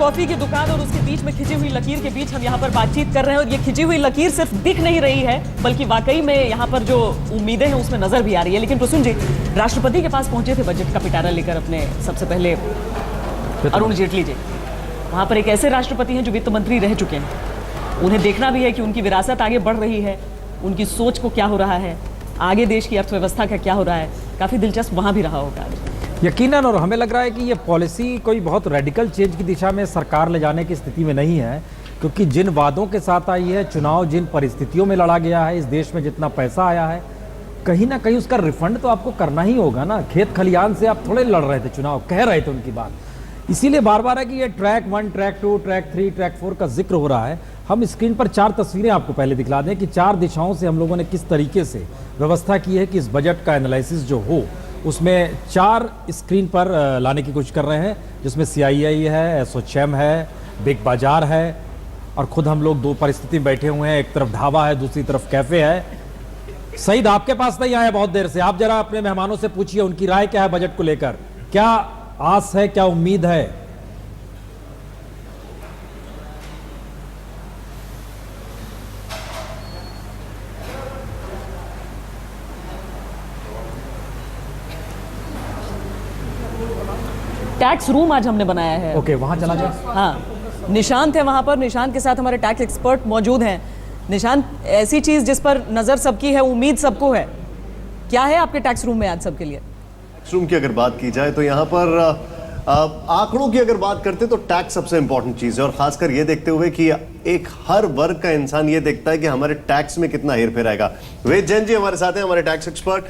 Coffee की दुकान और उसके बीच में खिंची हुई लकीर के बीच हम यहाँ पर बातचीत कर रहे हैं और ये खिंची हुई लकीर सिर्फ दिख नहीं रही है बल्कि वाकई में यहाँ पर जो उम्मीदें हैं उसमें नजर भी आ रही है। लेकिन प्रसून जी, राष्ट्रपति के पास पहुंचे थे बजट का पिटारा लेकर अपने सबसे पहले अरुण जेटली जी। वहाँ पर एक ऐसे राष्ट्रपति हैं जो वित्त मंत्री रह चुके हैं, उन्हें देखना भी है कि उनकी विरासत आगे बढ़ रही है, उनकी सोच को क्या हो रहा है, आगे देश की अर्थव्यवस्था का क्या हो रहा है। काफी दिलचस्प वहाँ भी रहा होगा यकीनन। और हमें लग रहा है कि ये पॉलिसी कोई बहुत रेडिकल चेंज की दिशा में सरकार ले जाने की स्थिति में नहीं है, क्योंकि जिन वादों के साथ आई है, चुनाव जिन परिस्थितियों में लड़ा गया है, इस देश में जितना पैसा आया है, कहीं ना कहीं उसका रिफंड तो आपको करना ही होगा ना। खेत खलियान से आप थोड़े लड़ रहे थे चुनाव, कह रहे थे उनकी बात। इसीलिए बार बार है कि ये ट्रैक 1, ट्रैक 2, ट्रैक 3, ट्रैक 4 का जिक्र हो रहा है। हम स्क्रीन पर 4 तस्वीरें आपको पहले दिखला दें कि 4 दिशाओं से हम लोगों ने किस तरीके से व्यवस्था की है कि इस बजट का एनालिसिस जो हो उसमें 4 स्क्रीन पर लाने की कोशिश कर रहे हैं, जिसमें CII है, एसोचैम है, बिग बाजार है और खुद हम लोग 2 परिस्थिति में बैठे हुए हैं। एक तरफ ढाबा है, दूसरी तरफ कैफे है। सईद, आपके पास नहीं आया बहुत देर से, आप जरा अपने मेहमानों से पूछिए उनकी राय क्या है बजट को लेकर, क्या आस है, क्या उम्मीद है। टैक्स रूम आज हमने बनाया है। ओके, वहां चला जाए। हाँ, निशांत है वहां पर। निशांत के साथ हमारे टैक्स एक्सपर्ट मौजूद हैं। निशांत, ऐसी चीज जिस पर नजर सबकी है, उम्मीद सबको है, क्या है आपके टैक्स रूम में आज सबके लिए? टैक्स रूम की अगर बात की जाए तो यहाँ पर आंकड़ों की अगर बात करते तो टैक्स सबसे इंपॉर्टेंट चीज है, और खासकर ये देखते हुए कि एक हर वर्ग का इंसान ये देखता है कि हमारे टैक्स में कितना हेरफेर आएगा। वेद जैन जी हमारे साथ हैं, हमारे टैक्स एक्सपर्ट,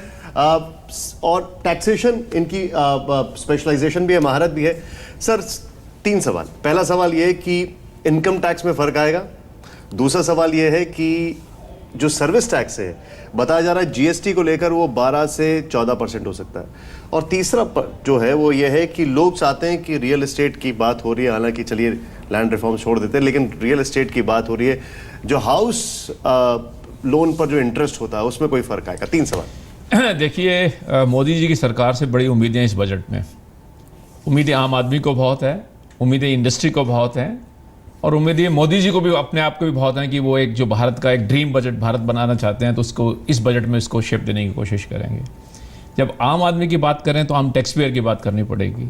और टैक्सेशन इनकी स्पेशलाइजेशन भी है, महारत भी है। सर, 3 सवाल। पहला सवाल ये है कि इनकम टैक्स में फर्क आएगा। दूसरा सवाल ये है कि जो सर्विस टैक्स है, बताया जा रहा है GST को लेकर वो 12 से 14% हो सकता है। और तीसरा जो है वो ये है कि लोग चाहते हैं कि रियल एस्टेट की बात हो रही है, हालांकि चलिए लैंड रिफॉर्म छोड़ देते हैं, लेकिन रियल एस्टेट की बात हो रही है, जो हाउस लोन पर जो इंटरेस्ट होता है उसमें कोई फर्क आएगा। 3 सवाल। देखिए, मोदी जी की सरकार से बड़ी उम्मीदें इस बजट में। उम्मीदें आम आदमी को बहुत है, उम्मीदें इंडस्ट्री को बहुत हैं, और उम्मीदें मोदी जी को भी अपने आप को भी बहुत हैं कि वो एक जो भारत का एक ड्रीम बजट भारत बनाना चाहते हैं, तो उसको इस बजट में इसको शेप देने की कोशिश करेंगे। जब आम आदमी की बात करें तो आम टैक्स पेयर की बात करनी पड़ेगी।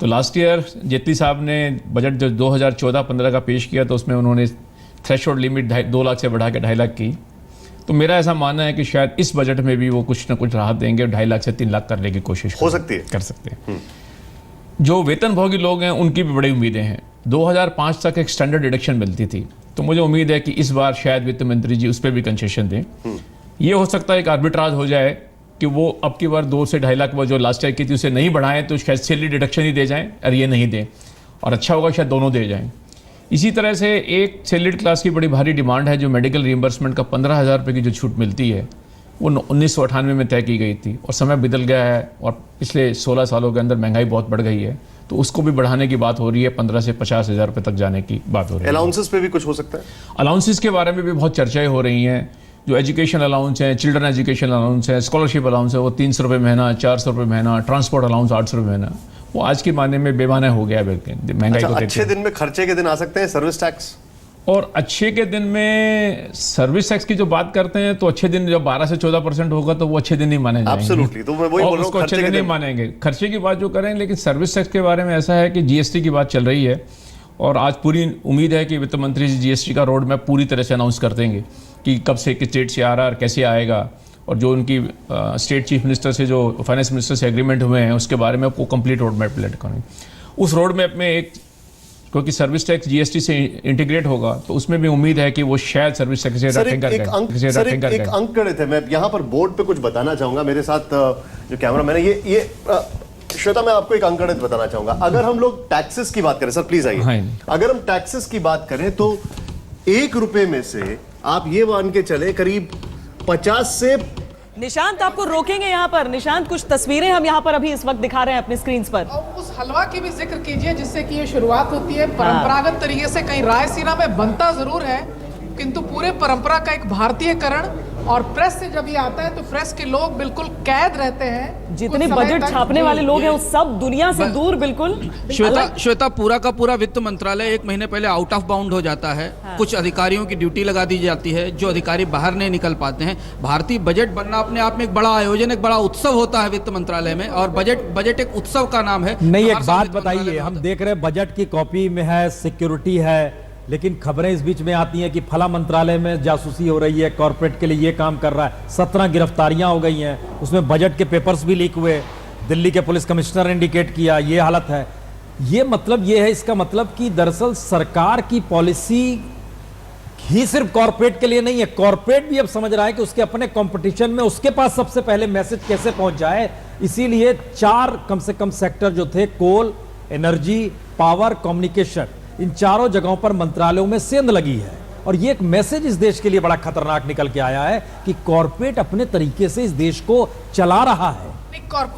तो लास्ट ईयर जेटली साहब ने बजट जो 2014-15 का पेश किया, तो उसमें उन्होंने थ्रेशोल्ड लिमिट 2 लाख से बढ़ा के 2.5 लाख की। तो मेरा ऐसा मानना है कि शायद इस बजट में भी वो कुछ ना कुछ राहत देंगे, 2.5 लाख से 3 लाख करने की कोशिश हो सकती है, कर सकते हैं। जो वेतनभोगी लोग हैं उनकी भी बड़ी उम्मीदें हैं। 2005 तक एक स्टैंडर्ड डिडक्शन मिलती थी, तो मुझे उम्मीद है कि इस बार शायद वित्त मंत्री जी उस पर भी कंसेशन दें। ये हो सकता है एक आर्बिट्राज हो जाए कि वो अब की बार 2 से 2.5 लाख वो जो लास्ट ईयर की थी उसे नहीं बढ़ाएं, तो शायद सैलरी डिडक्शन ही दे जाएं और ये नहीं दें, और अच्छा होगा शायद दोनों दे जाएं। इसी तरह से एक सैलरीड क्लास की बड़ी भारी डिमांड है, जो मेडिकल रिइंबर्समेंट का 15,000 रुपये की जो छूट मिलती है, वो 1998 में तय की गई थी, और समय बदल गया है और पिछले 16 सालों के अंदर महंगाई बहुत बढ़ गई है, तो उसको भी बढ़ाने की बात हो रही है। 15 से 50,000 रुपये तक जाने की बात हो रही है। अलाउंसेस पे भी कुछ हो सकता है? अलाउंसेस के बारे में भी बहुत चर्चाएं हो रही हैं। जो एजुकेशन अलाउंस है, चिल्ड्रन एजुकेशन अलाउंस है, स्कॉलरशिप अलाउंस है, वो 300 रुपये महीना, 400 रुपये महीना, ट्रांसपोर्ट अलाउंस 800 रुपये महीना, वो आज के मायने में बेमाना हो गया है महंगाई को। अच्छे दिन में खर्चे के दिन आ सकते हैं सर्विस टैक्स, और अच्छे के दिन में सर्विस टैक्स की जो बात करते हैं, तो अच्छे दिन जब 12 से 14% होगा तो वो अच्छे दिन नहीं माने जाएंगे। एब्सोल्युटली, तो मैं वही बोल रहा हूं, अच्छे दिन नहीं मानेंगे। खर्चे की बात जो करें, लेकिन सर्विस टैक्स के बारे में ऐसा है कि GST की बात चल रही है, और आज पूरी उम्मीद है कि वित्त मंत्री जी GST का रोड मैप पूरी तरह से अनाउंस कर देंगे कि कब से किस स्टेट से आ रहा है और कैसे आएगा, और जो उनकी स्टेट चीफ मिनिस्टर से, जो फाइनेंस मिनिस्टर से एग्रीमेंट हुए हैं, उसके बारे में आपको कंप्लीट रोड मैप लेट करेंगे। उस रोड मैप में एक, क्योंकि सर्विस टैक्स GST से इंटीग्रेट होगा, तो उसमें भी उम्मीद है कि वो शायद सर्विस टैक्स से रखेंगे। एक अंक करे थे, मैं यहाँ पर बोर्ड पे कुछ बताना चाहूंगा। मेरे साथ जो कैमरा मैन है, ये श्वेता, मैं आपको एक अंक गणित बताना चाहूंगा। अगर हम लोग टैक्सेस की बात करें, सर प्लीज आइए, अगर हम टैक्सेस की बात करें तो 1 रुपए में से आप ये मान के चले करीब 50 से। निशांत, आपको रोकेंगे यहाँ पर। निशांत, कुछ तस्वीरें हम यहाँ पर अभी इस वक्त दिखा रहे हैं अपनी स्क्रीन पर। और उस हलवा की भी जिक्र कीजिए जिससे कि ये शुरुआत होती है। परंपरागत तरीके से कहीं रायसीना में बनता जरूर है, किंतु पूरे परंपरा का एक भारतीयकरण और प्रेस से जब ये आता है तो प्रेस के लोग बिल्कुल कैद रहते हैं। जितने कुछ समय बजट तक- छापने वाले लोग हैं वो सब दुनिया से दूर बिल्कुल। श्वेता पूरा का पूरा वित्त मंत्रालय 1 महीने पहले आउट ऑफ बाउंड हो जाता है। कुछ अधिकारियों की ड्यूटी लगा दी जाती है, जो अधिकारी बाहर नहीं निकल पाते हैं। भारतीय बजट बनना अपने आप में एक बड़ा आयोजन, एक बड़ा उत्सव होता है वित्त मंत्रालय में, और बजट एक उत्सव का नाम है। नहीं, एक हर साल बात वित्त मंत्रालय बताइए, में हम होता है। देख रहे हैं बजट की कॉपी में है, सिक्योरिटी है, लेकिन खबरें इस बीच में आती हैं कि फला मंत्रालय में जासूसी हो रही है, कॉर्पोरेट के लिए ये काम कर रहा है। 17 गिरफ्तारियां हो गई हैं, उसमें बजट के पेपर्स भी लीक हुए। दिल्ली के पुलिस कमिश्नर ने इंडिकेट किया, ये हालत है। ये मतलब ये है, इसका मतलब कि दरअसल सरकार की पॉलिसी ही सिर्फ कॉर्पोरेट के लिए नहीं है, कॉर्पोरेट भी अब समझ रहा है कि उसके अपने कंपटीशन में उसके पास सबसे पहले मैसेज कैसे पहुंच जाए। इसीलिए 4 कम से कम सेक्टर जो थे, कोल, एनर्जी, पावर, कम्युनिकेशन, इन चारों जगहों पर मंत्रालयों में सेंध लगी है। और ये एक मैसेज इस देश के लिए बड़ा खतरनाक निकल के आया है कि कॉर्पोरेट अपने तरीके से इस देश को चला रहा है।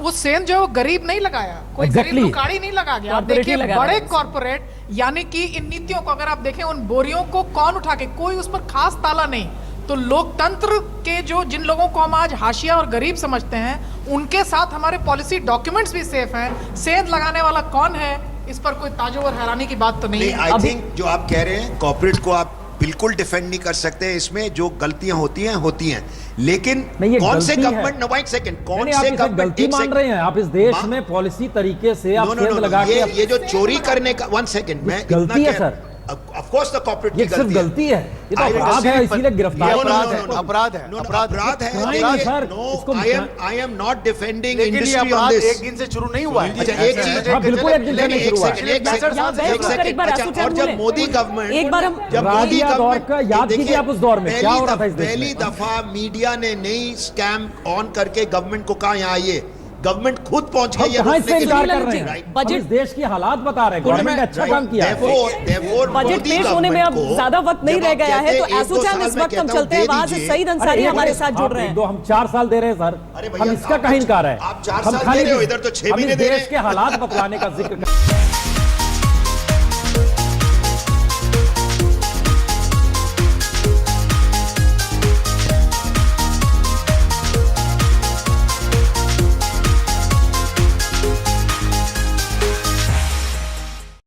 वो सेंध जो है वो गरीब नहीं लगाया, कोई Exactly. गरीब लुकाड़ी नहीं लगा गया। आप Corporate ही देखिए लगा बड़े रहा है। कॉर्पोरेट, यानी कि इन नीतियों को अगर आप देखें, उन बोरियों को कौन उठा के, कोई उस पर खास ताला नहीं। तो लोकतंत्र के जो जिन लोगों को हम आज हाशिया और गरीब समझते हैं, उनके साथ हमारे पॉलिसी डॉक्यूमेंट्स भी सेफ हैं। सेंध लगाने वाला कौन है, इस पर कोई ताज्जुब और हैरानी की बात तो नहीं नहीं, है। आई थिंक जो आप कह रहे हैं, कॉर्पोरेट को आप बिल्कुल डिफेंड नहीं कर सकते हैं। इसमें जो गलतियां होती हैं, लेकिन नहीं, ये कौन से गलती है। गवर्नमेंट, नो एक सेकंड, कौन नहीं, आप से इसे गवर्नमेंट गलती मान रहे हैं, आप इस देश में पॉलिसी तरीके से आप सेंध लगा के ये जो चोरी करने का, 1 सेकंड, मैं गलती है sir. Of course the corporate ये सिर्फ गलती है, ये तो अपराध है, इसीलिए गिरफ्तार अपराध है, No, अपराध है, अपराध है। नहीं, देखिए, सर, no, इसको I am not defending लेकिन ये industry on अपराध this। एक दिन से शुरू नहीं हुआ है। अच्छा, एक चीज, हाँ, बिल्कुल एक दिन से नहीं शुरू हुआ है। एक सेकंड, एक बार अच्छा, आसू और बोले। जब मोदी गवर्नमेंट, एक बार हम जब राज मोदी या दौर गवर्नमेंट का याद देखिए, कीजिए आप उस दौर में क्या हो रहा था इस देश में। पहली दफा मीडिया ने नई स्कैम ऑन करके गवर्नमेंट को कहा यहाँ आइए, गवर्नमेंट खुद पहुंच हम गई है कहाँ रोकने इससे के इंकार लिए। कर रहे हैं, Right. हम इस देश की हालात बता रहे हैं, गवर्नमेंट ने अच्छा काम किया है। बजट पेश होने में अब ज्यादा वक्त नहीं रह गया है, तो आसूचान इस वक्त हम चलते हैं वहां से सईद अंसारी हमारे साथ जुड़ रहे हैं। हम 4 साल दे रहे हैं सर, अरे भैया, हम इसका आप कहीं इनकार है। आप 4 हम साल खाली दे रहे हो, इधर तो 6 हम इस महीने दे रहे देश हैं। के हालात बतलाने का जिक्र